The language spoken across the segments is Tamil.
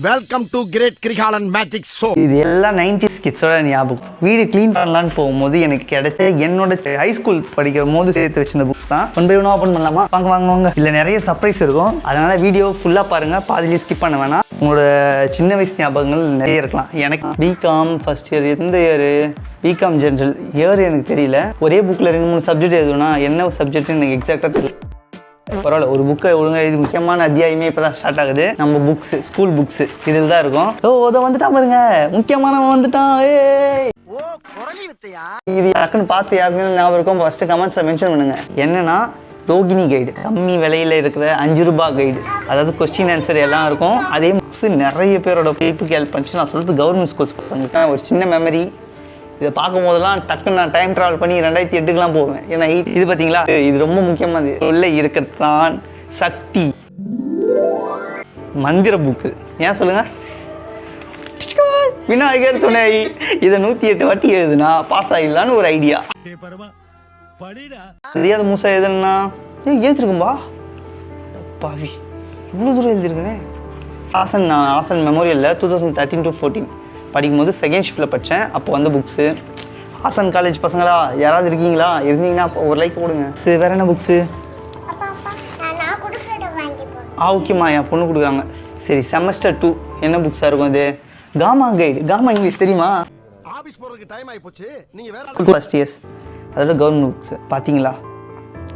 Welcome to great Kirikalan magic show. இது எல்லாம் 90s கிட்ஸோட ஞாபகம். வீடு க்ளீன் பண்ணலான்னு போகும்போது எனக்கு கிடைச்ச என்னோட ஹைஸ்கூல் படிக்கிற போது சேர்த்து வச்சிருந்த புக்ஸ் தான். ஒன் பை ஒன் ஓப்பன் பண்ணலாமா? வாங்க. இல்லை நிறைய சர்ப்ரைஸ் இருக்கும், அதனால வீடியோ ஃபுல்லாக பாருங்க, பாதிலேயே ஸ்கிப் பண்ண வேணாம். உங்களோட சின்ன வயசு ஞாபகங்கள் நிறைய இருக்கலாம். எனக்கு பிகாம் ஃபர்ஸ்ட் இயர், எந்த இயர்? பிகாம் ஜென்ரல் இயர் எனக்கு தெரியல. ஒரே புக்கில் 2-3 சப்ஜெக்ட் எழுதுனா என்ன சப்ஜெக்ட் எனக்கு எக்ஸாக்டாக தெரியல. பரவாயில்ல, ஒரு புக்கை ஒழுங்காக இது முக்கியமான அத்தியாயமே இப்போ தான் ஸ்டார்ட் ஆகுது. நம்ம புக்ஸ், ஸ்கூல் புக்ஸ் இதில் தான் இருக்கும். அதை வந்துட்டான் பாருங்க, முக்கியமானவன் வந்துட்டான். இது யாருக்குன்னு பார்த்து யாருக்குன்னு ஞாபகம் இருக்கும்? ஃபர்ஸ்ட் கமெண்ட்ஸில் மென்ஷன் பண்ணுங்க. என்னன்னா ரோகிணி கைடு, கம்மி விலையில் இருக்கிற 5 ரூபாய் கைடு, அதாவது கொஸ்டின் ஆன்சர் எல்லாம் இருக்கும். அதே புக்ஸ் நிறைய பேரோட பேப்புக்கு ஹெல்ப் பண்ணிச்சு. நான் சொல்கிறது கவர்மெண்ட் ஸ்கூல்ஸ் பசங்களுக்கு ஒரு சின்ன மெமரி. இதை பார்க்கும் போதெல்லாம் டக்குன்னு நான் டைம் ட்ராவல் பண்ணி 2008க்குலாம் போவேன். ஏன்னா இது பார்த்தீங்களா, இது ரொம்ப முக்கியமானது. உள்ள இருக்கிறதான் சக்தி மந்திர புக்கு. ஏன் சொல்லுங்க, விநாயகர் துணை. இதை 108 வாட்டி எழுதுனா பாஸ் ஆகிடலான்னு ஒரு ஐடியா. எதையாவது மூசா எழுதுனா எழுதிருக்கும்பா, பாவி இவ்வளோ தூரம் எழுதிருக்குனே. ஆசன் மெமோரியலில் 2013-14 படிக்கும்போது செகண்ட் ஷிஃப்ட்டில் படித்தேன். அப்போ வந்து புக்ஸு. ஆசன் காலேஜ் பசங்களா யாராவது இருக்கீங்களா? இருந்தீங்கன்னா ஒரு லைக் போடுங்க. சரி, வேறு என்ன புக்ஸு? ஓகேம்மா, என் பொண்ணு கொடுக்குறாங்க. சரி, செமஸ்டர் 2 என்ன புக்ஸாக இருக்கும்? இது காமா கைடு. காமா இங்கிலீஷ் தெரியுமா? ஃபர்ஸ்ட் இயர்ஸ், அதோட கவர்மெண்ட் புக்ஸ். பார்த்தீங்களா,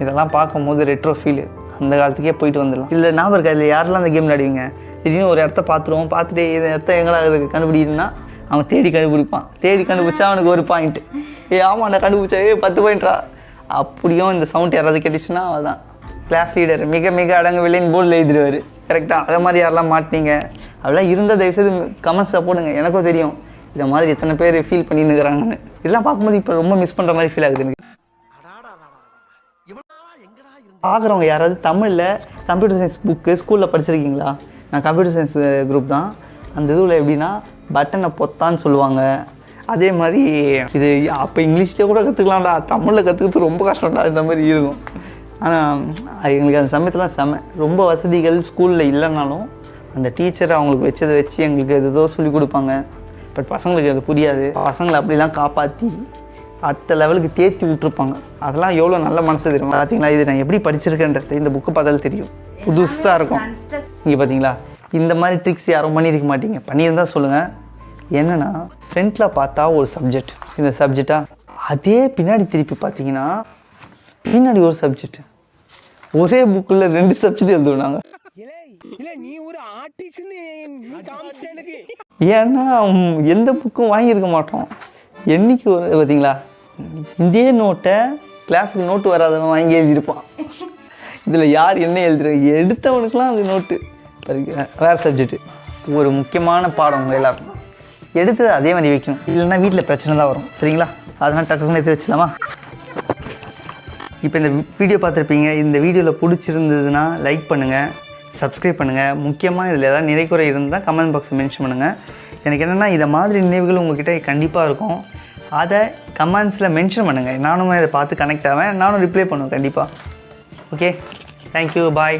இதெல்லாம் பார்க்கும்போது ரெட்ரோ ஃபீல், அந்த காலத்துக்கே போயிட்டு வந்துடலாம். இல்லை ஞாபகம் இருக்கா? இதில் யாரெல்லாம் அந்த கேம் விளையாடுவீங்க? திடீர்னு ஒரு இடத்த பார்த்துருவோம், பார்த்துட்டு இந்த இடத்த எங்கடா கண்டுபிடிக்கணும்னா அவன் தேடி கண்டுபிடிப்பான். தேடி கண்டுபிடிச்சா அவனுக்கு 1 பாயிண்ட். ஆமாம், நான் கண்டுபிடிச்சா 10 பாயிண்ட்ரா. அப்படியும் இந்த சவுண்ட் யாராவது கேட்டுச்சுன்னா அவதான் கிளாஸ் லீடர் மிக மிக அடங்கவில்லைன்னு போர்டில் எழுதிடுவார். கரெக்டாக அதை மாதிரி யாரெல்லாம் மாட்டினீங்க அப்படிலாம் இருந்தால் தயவுசெய்து கமெண்ட்ஸில் போடுங்க. எனக்கும் தெரியும் இதை மாதிரி எத்தனை பேர் ஃபீல் பண்ணின்னு இருக்கிறாங்கன்னு. இதெல்லாம் பார்க்கும்போது இப்போ ரொம்ப மிஸ் பண்ணுற மாதிரி ஃபீல் ஆகுது எனக்கு. பார்க்குறவங்க யாராவது தமிழில் கம்ப்யூட்டர் சயின்ஸ் புக்கு ஸ்கூலில் படிச்சிருக்கீங்களா? நான் கம்ப்யூட்டர் சயின்ஸ் குரூப் தான். அந்த இதுவில் எப்படின்னா பட்டனை பொத்தான்னு சொல்லுவாங்க. அதே மாதிரி இது அப்போ இங்கிலீஷ்லேயே கூட கற்றுக்கலாம்டா, தமிழில் கற்றுக்கிறது ரொம்ப கஷ்டம்டா இந்த மாதிரி இருக்கும். ஆனால் எங்களுக்கு அந்த சமயத்தில் ரொம்ப வசதிகள் ஸ்கூலில் இல்லைனாலும் அந்த டீச்சர் அவங்களுக்கு வச்சதை வச்சு எங்களுக்கு ஏதோ சொல்லிக் கொடுப்பாங்க. பட் பசங்களுக்கு அது புரியாது. பசங்களை அப்படிலாம் காப்பாற்றி அடுத்த லெவலுக்கு தேர்த்தி விட்டுருப்பாங்க. அதெல்லாம் எவ்வளோ நல்ல மனசு தெரியும். பார்த்தீங்களா, இது நான் எப்படி படிச்சிருக்கேன்றது இந்த புக்கு பார்த்தாலும் தெரியும். புதுசாக இருக்கும். இங்கே பார்த்தீங்களா, இந்த மாதிரி ட்ரிக்ஸ் யாரும் பண்ணியிருக்க மாட்டீங்க. பண்ணியிருந்தால் சொல்லுங்கள். என்னென்னா ஃப்ரண்ட்டில் பார்த்தா ஒரு சப்ஜெக்ட், இந்த சப்ஜெக்டாக அதே பின்னாடி திருப்பி பார்த்தீங்கன்னா பின்னாடி ஒரு சப்ஜெக்ட். ஒரே புக்கில் 2 சப்ஜெக்ட் எழுதுனாங்க. ஏன்னா எந்த புக்கும் வாங்கியிருக்க மாட்டோம். என்றைக்கு ஒரு பார்த்தீங்களா, இதே நோட்டை கிளாஸுக்கு நோட்டு வராதவன் வாங்கி எழுதியிருப்பான். இதில் யார் என்ன எழுதுறாங்க, எடுத்தவனுக்குலாம் அந்த நோட்டு வேறு சப்ஜெக்ட்டு. ஒரு முக்கியமான பாடம் உங்கள் எல்லாருக்கும் எடுத்து அதே மாதிரி வைக்கணும், இல்லைன்னா வீட்டில் பிரச்சனை தான் வரும். சரிங்களா, அதனால் டக்குன்னு எடுத்து வச்சலாமா? இப்போ இந்த வீடியோ பார்த்துருப்பீங்க. இந்த வீடியோவில் பிடிச்சிருந்ததுன்னா லைக் பண்ணுங்கள், சப்ஸ்கிரைப் பண்ணுங்கள். முக்கியமாக இதில் ஏதாவது நிறைக்குறை இருந்தால் கமெண்ட் பாக்ஸில் மென்ஷன் பண்ணுங்கள். எனக்கு என்னென்னா இதை மாதிரி நினைவுகள் உங்கள்கிட்ட கண்டிப்பாக இருக்கும். அதை கமெண்ட்ஸில் மென்ஷன் பண்ணுங்கள். நானும் இதை பார்த்து கனெக்ட் ஆவேன், நானும் ரிப்ளை பண்ணுவேன் கண்டிப்பாக. ஓகே, தேங்க்யூ, பாய்.